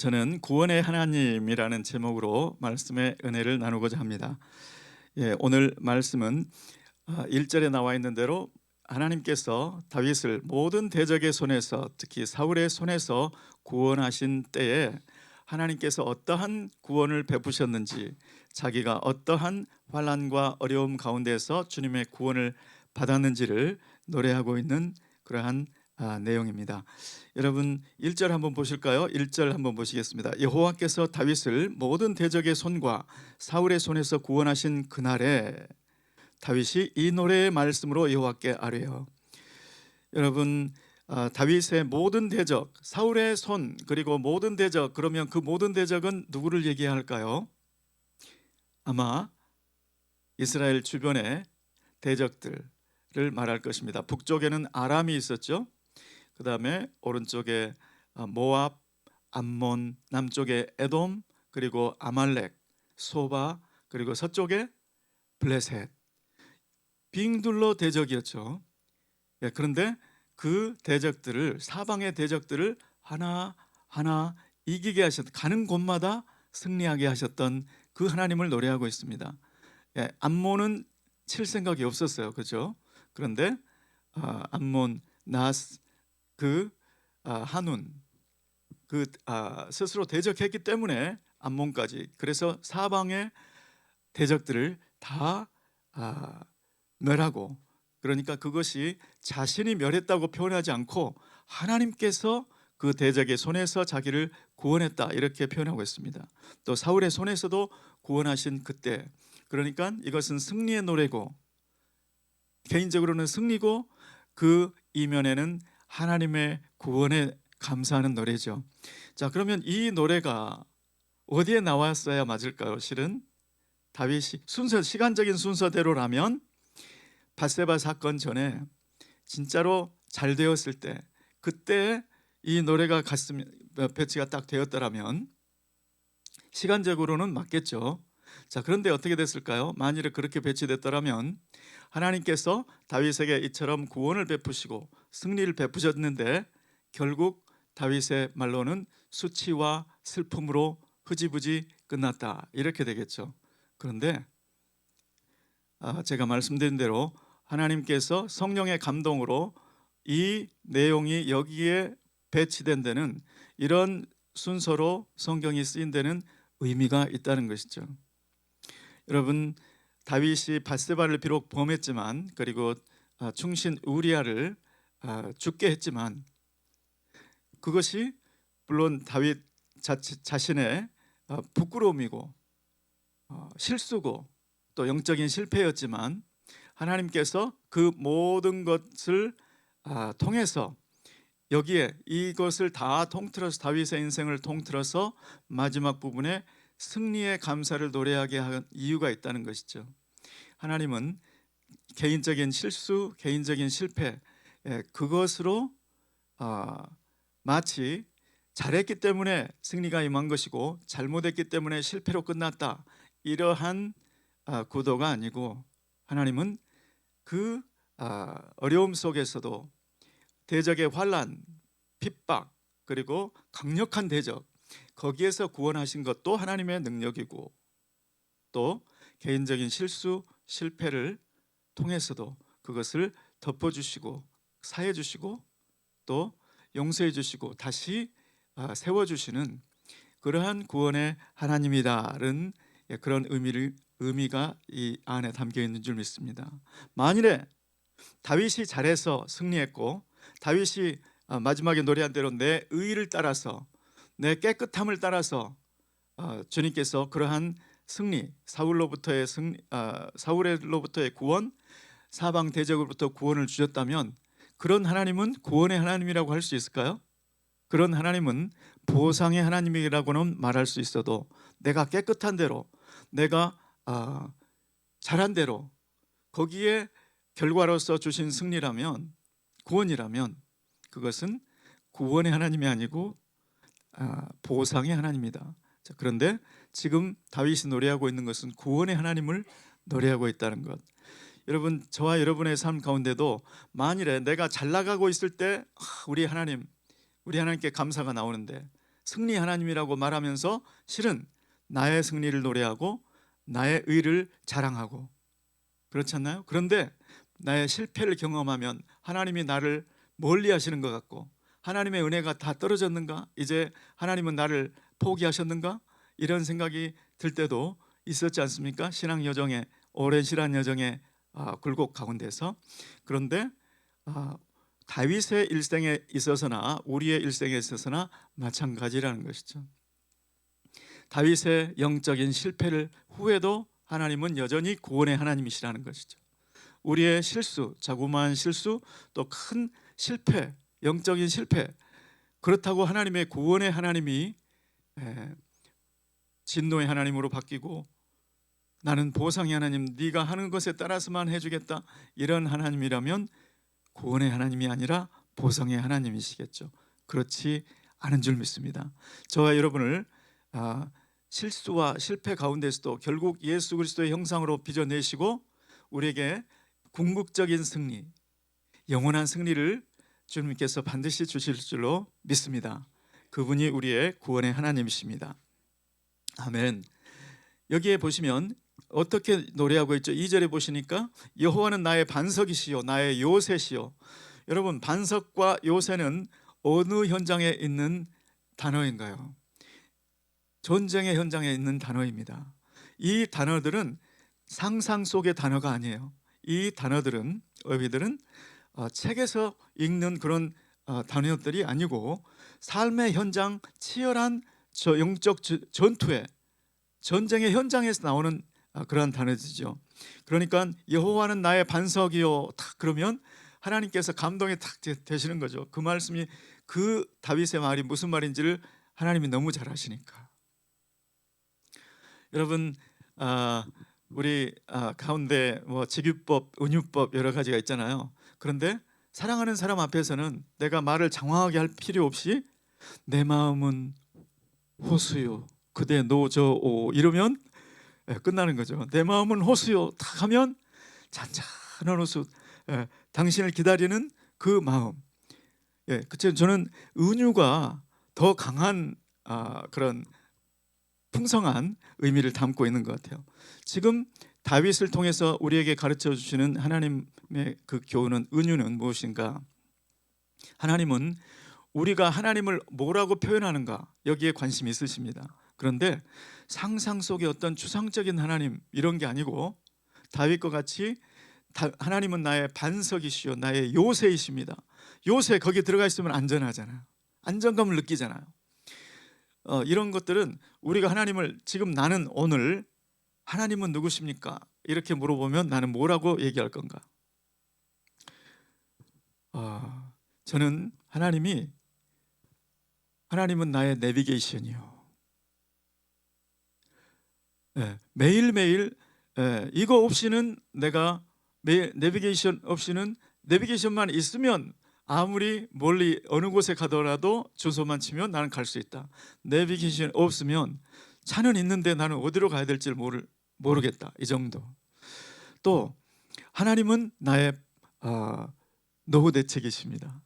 저는 구원의 하나님이라는 제목으로 말씀의 은혜를 나누고자 합니다. 오늘 말씀은 1절에 나와 있는 대로 하나님께서 다윗을 모든 대적의 손에서, 특히 사울의 손에서 구원하신 때에 하나님께서 어떠한 구원을 베푸셨는지, 자기가 어떠한 환난과 어려움 가운데서 주님의 구원을 받았는지를 노래하고 있는 그러한 내용입니다. 여러분 1절 한번 보실까요? 1절 한번 보시겠습니다. 여호와께서 다윗을 모든 대적의 손과 사울의 손에서 구원하신 그날에 다윗이 이 노래의 말씀으로 여호와께 아뢰어. 여러분 다윗의 모든 대적, 사울의 손, 그리고 모든 대적, 그러면 그 모든 대적은 누구를 얘기할까요? 아마 이스라엘 주변의 대적들을 말할 것입니다. 북쪽에는 아람이 있었죠. 그 다음에 오른쪽에 모압, 암몬, 남쪽에 에돔, 그리고 아말렉, 소바, 그리고 서쪽에 블레셋. 빙둘러 대적이었죠. 그런데 그 대적들을, 사방의 대적들을 하나하나 이기게 하셨던, 가는 곳마다 승리하게 하셨던 그 하나님을 노래하고 있습니다. 암몬은 칠 생각이 없었어요. 그렇죠? 그런데 암몬, 나스, 한운, 스스로 대적했기 때문에 암몬까지, 그래서 사방의 대적들을 다 멸하고, 그러니까 그것이 자신이 멸했다고 표현하지 않고 하나님께서 그 대적의 손에서 자기를 구원했다, 이렇게 표현하고 있습니다. 또 사울의 손에서도 구원하신 그때, 그러니까 이것은 승리의 노래고, 개인적으로는 승리고, 그 이면에는 하나님의 구원에 감사하는 노래죠. 자, 그러면 이 노래가 어디에 나왔어야 맞을까요? 실은 다윗이 시간적인 순서대로라면 밧세바 사건 전에 진짜로 잘 되었을 때, 그때 이 노래가 배치가 딱 되었더라면 시간적으로는 맞겠죠. 자, 그런데 어떻게 됐을까요? 만일에 그렇게 배치됐더라면 하나님께서 다윗에게 이처럼 구원을 베푸시고 승리를 베푸셨는데, 결국 다윗의 말로는 수치와 슬픔으로 흐지부지 끝났다, 이렇게 되겠죠. 그런데 제가 말씀드린 대로 하나님께서 성령의 감동으로 이 내용이 여기에 배치된 데는, 이런 순서로 성경이 쓰인 데는 의미가 있다는 것이죠. 여러분, 다윗이 밧세바를 비록 범했지만, 그리고 충신 우리아를 죽게 했지만, 그것이 물론 다윗 자신의 부끄러움이고 실수고 또 영적인 실패였지만, 하나님께서 그 모든 것을 통해서, 여기에 이것을 다 통틀어서, 다윗의 인생을 통틀어서 마지막 부분에 승리의 감사를 노래하게 한 이유가 있다는 것이죠. 하나님은 개인적인 실수, 개인적인 실패, 그것으로 마치 잘했기 때문에 승리가 임한 것이고 잘못했기 때문에 실패로 끝났다, 이러한 구도가 아니고, 하나님은 그 어려움 속에서도 대적의 환난, 핍박, 그리고 강력한 대적, 거기에서 구원하신 것도 하나님의 능력이고, 또 개인적인 실수, 실패를 통해서도 그것을 덮어주시고 사해주시고 또 용서해주시고 다시 세워주시는 그러한 구원의 하나님이다라는 그런 의미가 이 안에 담겨 있는 줄 믿습니다. 만일에 다윗이 잘해서 승리했고, 다윗이 마지막에 노래한 대로 내 의를 따라서, 내 깨끗함을 따라서 주님께서 그러한 승리, 사울로부터의 구원, 사방 대적으로부터 구원을 주셨다면, 그런 하나님은 구원의 하나님이라고 할 수 있을까요? 그런 하나님은 보상의 하나님이라고는 말할 수 있어도, 내가 깨끗한 대로, 내가 잘한 대로, 거기에 결과로서 주신 승리라면, 구원이라면, 그것은 구원의 하나님이 아니고 보상의 하나님이다. 자, 그런데 지금 다윗이 노래하고 있는 것은 구원의 하나님을 노래하고 있다는 것. 여러분, 저와 여러분의 삶 가운데도 만일에 내가 잘 나가고 있을 때 우리 하나님께 감사가 나오는데, 승리 하나님이라고 말하면서 실은 나의 승리를 노래하고 나의 의를 자랑하고 그렇지 않나요? 그런데 나의 실패를 경험하면 하나님이 나를 멀리 하시는 것 같고 하나님의 은혜가 다 떨어졌는가? 이제 하나님은 나를 포기하셨는가? 이런 생각이 들 때도 있었지 않습니까? 신앙 여정에, 오랜 신앙 여정의 굴곡 가운데서. 그런데 다윗의 일생에 있어서나 우리의 일생에 있어서나 마찬가지라는 것이죠. 다윗의 영적인 실패를 후에도 하나님은 여전히 구원의 하나님이시라는 것이죠. 우리의 실수, 자그마한 실수, 또 큰 실패, 영적인 실패, 그렇다고 하나님의 구원의 하나님이 진노의 하나님으로 바뀌고 나는 보상의 하나님, 네가 하는 것에 따라서만 해주겠다, 이런 하나님이라면 구원의 하나님이 아니라 보상의 하나님이시겠죠. 그렇지 않은 줄 믿습니다. 저와 여러분을 실수와 실패 가운데서도 결국 예수 그리스도의 형상으로 빚어내시고 우리에게 궁극적인 승리, 영원한 승리를 주님께서 반드시 주실 줄로 믿습니다. 그분이 우리의 구원의 하나님이십니다. 아멘. 여기에 보시면 어떻게 노래하고 있죠? 2절에 보시니까 여호와는 나의 반석이시요 나의 요새시요. 여러분, 반석과 요새는 어느 현장에 있는 단어인가요? 전쟁의 현장에 있는 단어입니다. 이 단어들은 상상 속의 단어가 아니에요. 이 단어들은, 어휘들은 책에서 읽는 그런 단어들이 아니고 삶의 현장, 치열한 영적 전투에, 전쟁의 현장에서 나오는 그러한 단어들이죠. 그러니까 여호와는 나의 반석이요, 탁 그러면 하나님께서 감동이 탁 되시는 거죠. 그 말씀이, 그 다윗의 말이 무슨 말인지를 하나님이 너무 잘 아시니까. 여러분, 우리 가운데 뭐 직유법, 은유법 여러 가지가 있잖아요. 그런데 사랑하는 사람 앞에서는 내가 말을 장황하게 할 필요 없이 내 마음은 호수요 그대 노저오 이러면 끝나는 거죠. 내 마음은 호수요 딱 하면 잔잔한 호수, 당신을 기다리는 그 마음. 그쵸? 저는 은유가 더 강한 그런 풍성한 의미를 담고 있는 것 같아요. 지금 다윗을 통해서 우리에게 가르쳐 주시는 하나님의 그 교훈은, 은유는 무엇인가? 하나님은 우리가 하나님을 뭐라고 표현하는가, 여기에 관심이 있으십니다. 그런데 상상 속의 어떤 추상적인 하나님 이런 게 아니고 다윗과 같이 하나님은 나의 반석이시요 나의 요새이십니다. 요새, 거기 들어가 있으면 안전하잖아요. 안정감을 느끼잖아요. 이런 것들은 우리가 하나님을, 지금 나는 오늘 하나님은 누구십니까? 이렇게 물어보면 나는 뭐라고 얘기할 건가? 저는 하나님은 나의 내비게이션이요. 매일매일 이거 없이는, 내가 매일 내비게이션 없이는, 내비게이션만 있으면 아무리 멀리 어느 곳에 가더라도 주소만 치면 나는 갈 수 있다. 내비게이션 없으면 차는 있는데 나는 어디로 가야 될지 모르겠다, 이 정도. 또 하나님은 나의 노후 대책이십니다.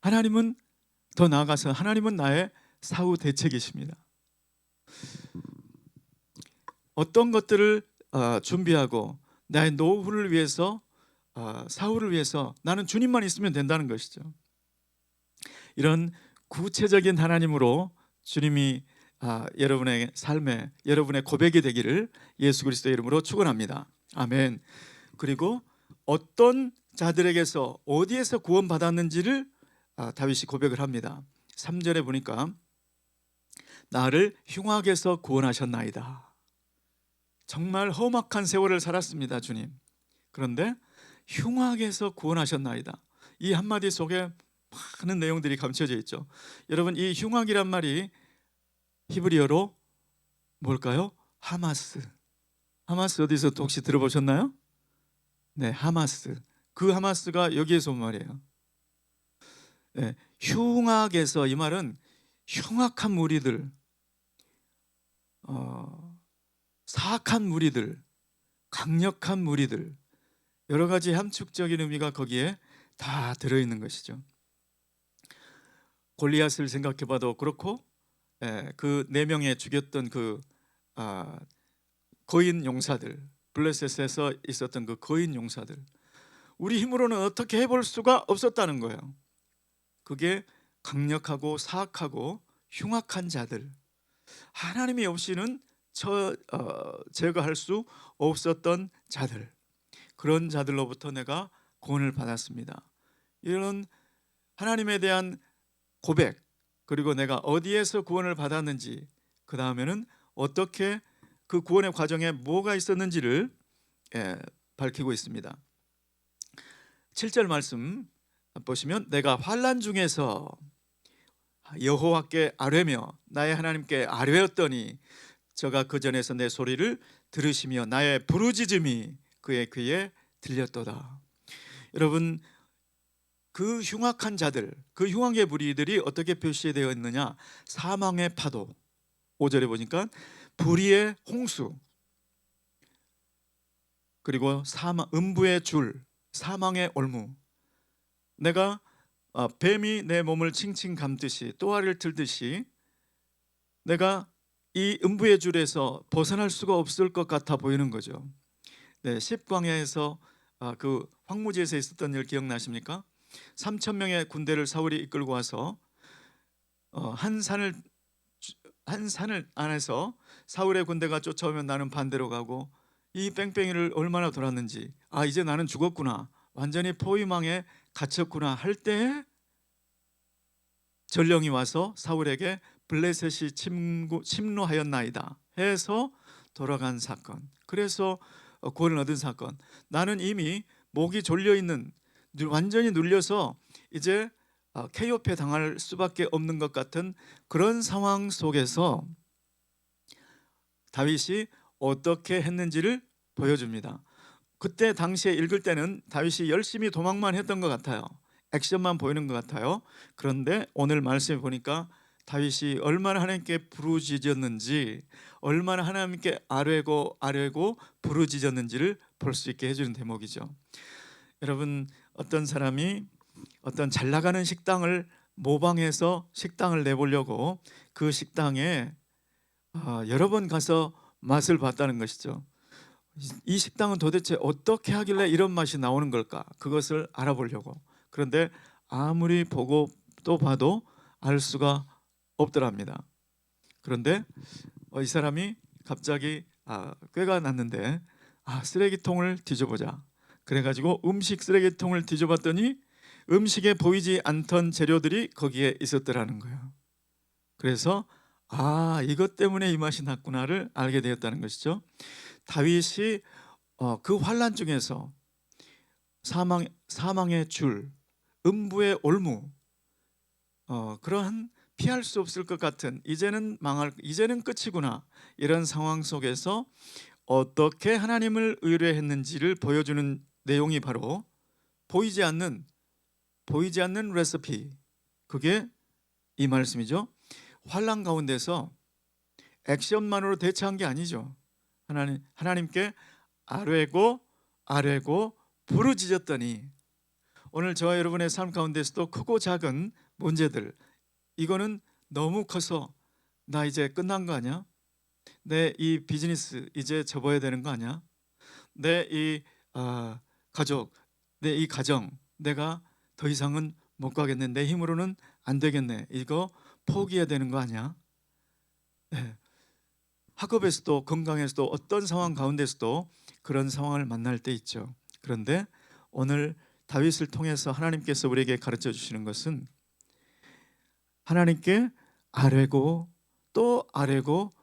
하나님은, 더 나아가서 하나님은 나의 사후 대책이십니다. 어떤 것들을 준비하고 나의 노후를 위해서, 사후를 위해서 나는 주님만 있으면 된다는 것이죠. 이런 구체적인 하나님으로 주님이 여러분의 삶에, 여러분의 고백이 되기를 예수 그리스도의 이름으로 축원합니다. 아멘. 그리고 어떤 자들에게서 어디에서 구원받았는지를 다윗이 고백을 합니다. 3절에 보니까 나를 흉악에서 구원하셨나이다. 정말 험악한 세월을 살았습니다, 주님. 그런데 흉악에서 구원하셨나이다. 이 한마디 속에 많은 내용들이 감춰져 있죠. 여러분, 이 흉악이란 말이 히브리어로 뭘까요? 하마스. 하마스 어디서 혹시 들어보셨나요? 네, 하마스. 그 하마스가 여기에서 온 말이에요. 흉악에서, 이 말은 흉악한 무리들, 사악한 무리들, 강력한 무리들, 여러 가지 함축적인 의미가 거기에 다 들어있는 것이죠. 골리앗을 생각해봐도 그렇고, 그 4명의 죽였던 그 거인 용사들, 블레셋에서 있었던 그 거인 용사들, 우리 힘으로는 어떻게 해볼 수가 없었다는 거예요. 그게 강력하고 사악하고 흉악한 자들, 하나님이 없이는 제거할 수 없었던 자들, 그런 자들로부터 내가 구원을 받았습니다. 이런 하나님에 대한 고백, 그리고 내가 어디에서 구원을 받았는지, 그 다음에는 어떻게 그 구원의 과정에 뭐가 있었는지를 밝히고 있습니다. 7절 말씀 보시면, 내가 환난 중에서 여호와께 아뢰며 나의 하나님께 아뢰었더니 저가 그 전에서 내 소리를 들으시며 나의 부르짖음이 그의 귀에 들렸도다. 여러분, 그 흉악한 자들, 그 흉악의 무리들이 어떻게 표시되어 있느냐? 사망의 파도, 5절에 보니까 불의의 홍수, 그리고 음부의 줄, 사망의 올무. 내가 뱀이 내 몸을 칭칭 감듯이, 또아리를 틀듯이 내가 이 음부의 줄에서 벗어날 수가 없을 것 같아 보이는 거죠. 네, 십광야에서 그 황무지에서 있었던 일 기억나십니까? 3,000명의 군대를 사울이 이끌고 와서 한 산을 안에서 사울의 군대가 쫓아오면 나는 반대로 가고, 이 뺑뺑이를 얼마나 돌았는지, 이제 나는 죽었구나, 완전히 포위망에 갇혔구나 할 때에 전령이 와서 사울에게 블레셋이 침노하였나이다 해서 돌아간 사건, 그래서 구원을 얻은 사건. 나는 이미 목이 졸려있는, 완전히 눌려서 이제 KO패 당할 수밖에 없는 것 같은 그런 상황 속에서 다윗이 어떻게 했는지를 보여줍니다. 그때 당시에 읽을 때는 다윗이 열심히 도망만 했던 것 같아요. 액션만 보이는 것 같아요. 그런데 오늘 말씀에 보니까 다윗이 얼마나 하나님께 부르짖었는지, 얼마나 하나님께 아뢰고 부르짖었는지를 볼 수 있게 해주는 대목이죠. 여러분, 어떤 사람이 어떤 잘 나가는 식당을 모방해서 식당을 내보려고 그 식당에 여러 번 가서 맛을 봤다는 것이죠. 이 식당은 도대체 어떻게 하길래 이런 맛이 나오는 걸까? 그것을 알아보려고. 그런데 아무리 보고 또 봐도 알 수가 없더랍니다. 그런데 이 사람이 갑자기 꾀가 났는데, 쓰레기통을 뒤져보자. 그래가지고 음식 쓰레기통을 뒤져봤더니 음식에 보이지 않던 재료들이 거기에 있었더라는 거예요. 그래서 이것 때문에 이 맛이 났구나를 알게 되었다는 것이죠. 다윗이 그 환난 중에서 사망의 줄, 음부의 올무, 그러한 피할 수 없을 것 같은, 이제는 끝이구나, 이런 상황 속에서 어떻게 하나님을 의뢰했는지를 보여주는 내용이 바로 보이지 않는 레시피, 그게 이 말씀이죠. 환난 가운데서 액션만으로 대처한 게 아니죠. 하나님께 아뢰고 부르짖었더니, 오늘 저와 여러분의 삶 가운데서도 크고 작은 문제들, 이거는 너무 커서 나 이제 끝난 거 아니야? 내 이 비즈니스 이제 접어야 되는 거 아니야? 내 이 가족, 내 이 가정, 내가 더 이상은 못 가겠네, 내 힘으로는 안 되겠네, 이거 포기해야 되는 거 아니야? 네. 학업에서도 건강에서도 어떤 상황 가운데서도 그런 상황을 만날 때 있죠. 그런데 오늘 다윗을 통해서 하나님께서 우리에게 가르쳐 주시는 것은 하나님께 아뢰고 또 아뢰고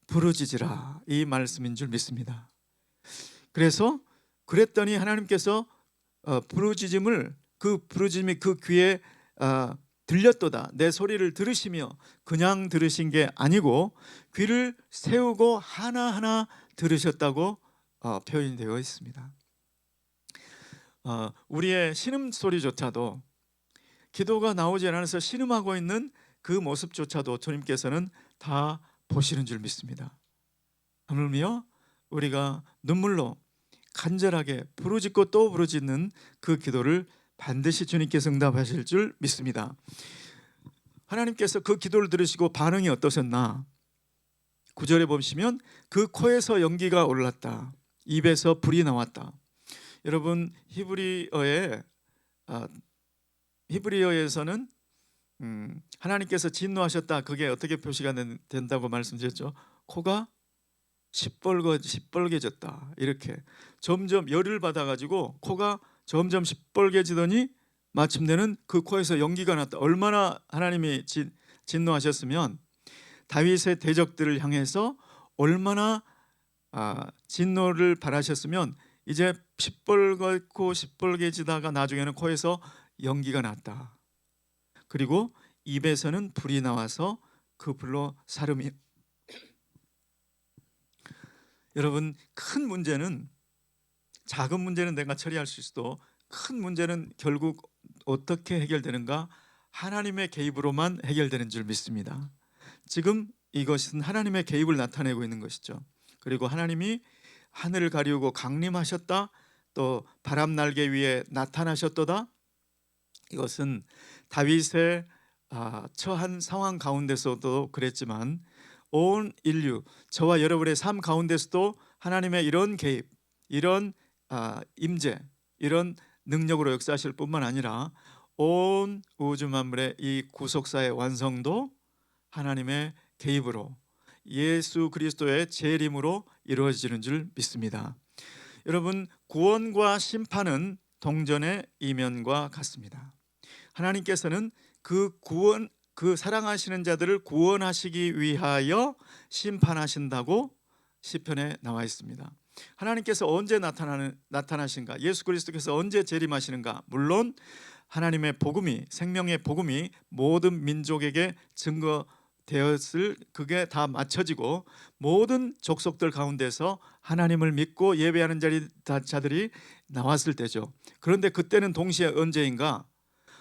부르짖으라, 이 말씀인 줄 믿습니다. 그래서 그랬더니 하나님께서 부르짖음이 그 귀에 들렸도다, 내 소리를 들으시며, 그냥 들으신 게 아니고 귀를 세우고 하나하나 들으셨다고 표현이 되어 있습니다. 우리의 신음소리조차도, 기도가 나오지 않아서 신음하고 있는 그 모습조차도 주님께서는 다 보시는 줄 믿습니다. 하물며 우리가 눈물로 간절하게 부르짖고 또 부르짖는 그 기도를 반드시 주님께서 응답하실 줄 믿습니다. 하나님께서 그 기도를 들으시고 반응이 어떠셨나? 9절에 보시면 그 코에서 연기가 올랐다. 입에서 불이 나왔다. 여러분 히브리어에서는 하나님께서 진노하셨다. 그게 어떻게 표시가 된다고 말씀드렸죠? 코가 시뻘개졌다. 이렇게 점점 열을 받아가지고 코가 점점 시뻘개지더니 마침내는 그 코에서 연기가 났다. 얼마나 하나님이 진노하셨으면 다윗의 대적들을 향해서 얼마나 진노를 바라셨으면 이제 시뻘겋고 시뻘개지다가 나중에는 코에서 연기가 났다. 그리고 입에서는 불이 나와서 그 불로 사름이. 여러분, 큰 문제는, 작은 문제는 내가 처리할 수 있어도 큰 문제는 결국 어떻게 해결되는가? 하나님의 개입으로만 해결되는 줄 믿습니다. 지금 이것은 하나님의 개입을 나타내고 있는 것이죠. 그리고 하나님이 하늘을 가리우고 강림하셨다, 또 바람 날개 위에 나타나셨도다. 이것은 다윗의 처한 상황 가운데서도 그랬지만 온 인류, 저와 여러분의 삶 가운데서도 하나님의 이런 개입, 이런 임재, 이런 능력으로 역사하실 뿐만 아니라 온 우주 만물의 이 구속사의 완성도 하나님의 개입으로 예수 그리스도의 재림으로 이루어지는 줄 믿습니다. 여러분, 구원과 심판은 동전의 이면과 같습니다. 하나님께서는 그 사랑하시는 자들을 구원하시기 위하여 심판하신다고 시편에 나와 있습니다. 하나님께서 언제 나타나신가? 예수 그리스도께서 언제 재림하시는가? 물론 하나님의 복음이, 생명의 복음이 모든 민족에게 증거되었을, 그게 다 맞춰지고 모든 족속들 가운데서 하나님을 믿고 예배하는 자들이 나왔을 때죠. 그런데 그때는 동시에 언제인가?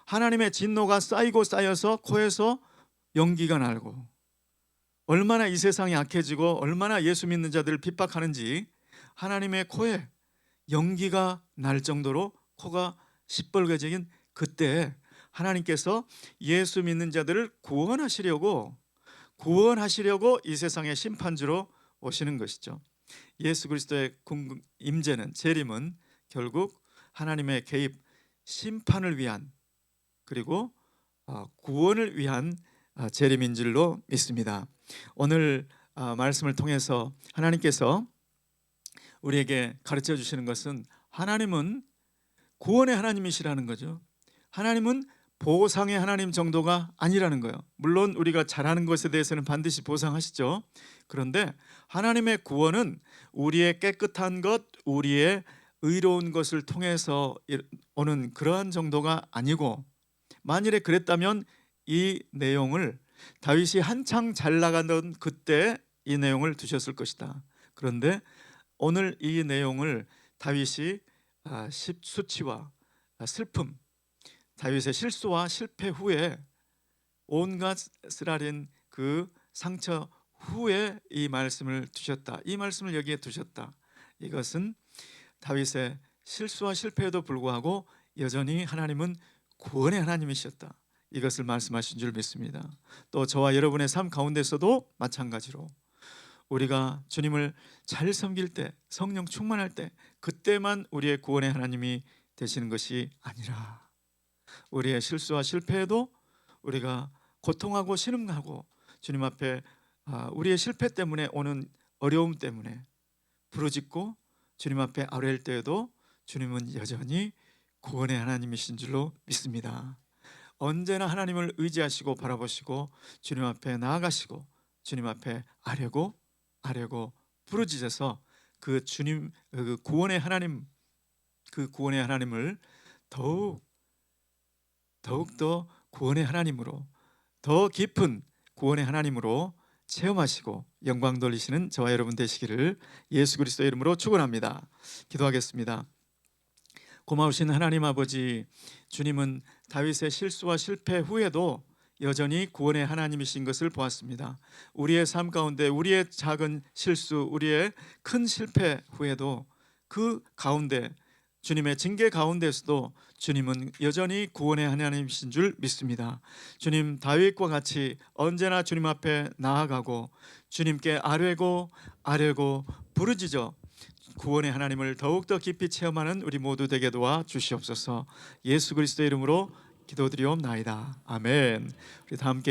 하나님의 진노가 쌓이고 쌓여서 코에서 연기가 나고, 얼마나 이 세상이 악해지고 얼마나 예수 믿는 자들을 핍박하는지 하나님의 코에 연기가 날 정도로 코가 시뻘개진 그때 하나님께서 예수 믿는 자들을 구원하시려고 이 세상의 심판주로 오시는 것이죠. 예수 그리스도의 임재는, 재림은 결국 하나님의 개입, 심판을 위한, 그리고 구원을 위한 재림인 줄로 믿습니다. 오늘 말씀을 통해서 하나님께서 우리에게 가르쳐 주시는 것은 하나님은 구원의 하나님이시라는 거죠. 하나님은 보상의 하나님 정도가 아니라는 거예요. 물론 우리가 잘하는 것에 대해서는 반드시 보상하시죠. 그런데 하나님의 구원은 우리의 깨끗한 것, 우리의 의로운 것을 통해서 오는 그러한 정도가 아니고, 만일에 그랬다면 이 내용을 다윗이 한창 잘 나가던 그때 이 내용을 두셨을 것이다. 그런데 오늘 이 내용을 다윗이 수치와 슬픔, 다윗의 실수와 실패 후에 온갖 쓰라린 그 상처 후에 이 말씀을 두셨다. 이 말씀을 여기에 두셨다. 이것은 다윗의 실수와 실패에도 불구하고 여전히 하나님은 구원의 하나님이셨다. 이것을 말씀하신 줄 믿습니다. 또 저와 여러분의 삶 가운데서도 마찬가지로 우리가 주님을 잘 섬길 때, 성령 충만할 때, 그때만 우리의 구원의 하나님이 되시는 것이 아니라 우리의 실수와 실패에도 우리가 고통하고 신음하고 주님 앞에 우리의 실패 때문에 오는 어려움 때문에 부르짖고 주님 앞에 아뢰일 때에도 주님은 여전히 구원의 하나님이신 줄로 믿습니다. 언제나 하나님을 의지하시고 바라보시고 주님 앞에 나아가시고 주님 앞에 아뢰고 부르짖어서 그 주님, 그 구원의 하나님을 더욱더 구원의 하나님으로, 더 깊은 구원의 하나님으로 체험하시고 영광 돌리시는 저와 여러분 되시기를 예수 그리스도의 이름으로 축원합니다. 기도하겠습니다. 고마우신 하나님 아버지, 주님은 다윗의 실수와 실패 후에도 여전히 구원의 하나님이신 것을 보았습니다. 우리의 삶 가운데 우리의 작은 실수, 우리의 큰 실패 후에도 그 가운데 주님의 징계 가운데서도 주님은 여전히 구원의 하나님이신 줄 믿습니다. 주님 다윗과 같이 언제나 주님 앞에 나아가고 주님께 아뢰고 부르짖어 구원의 하나님을 더욱더 깊이 체험하는 우리 모두 되게 도와 주시옵소서. 예수 그리스도의 이름으로 기도드리옵나이다. 아멘. 우리 다 함께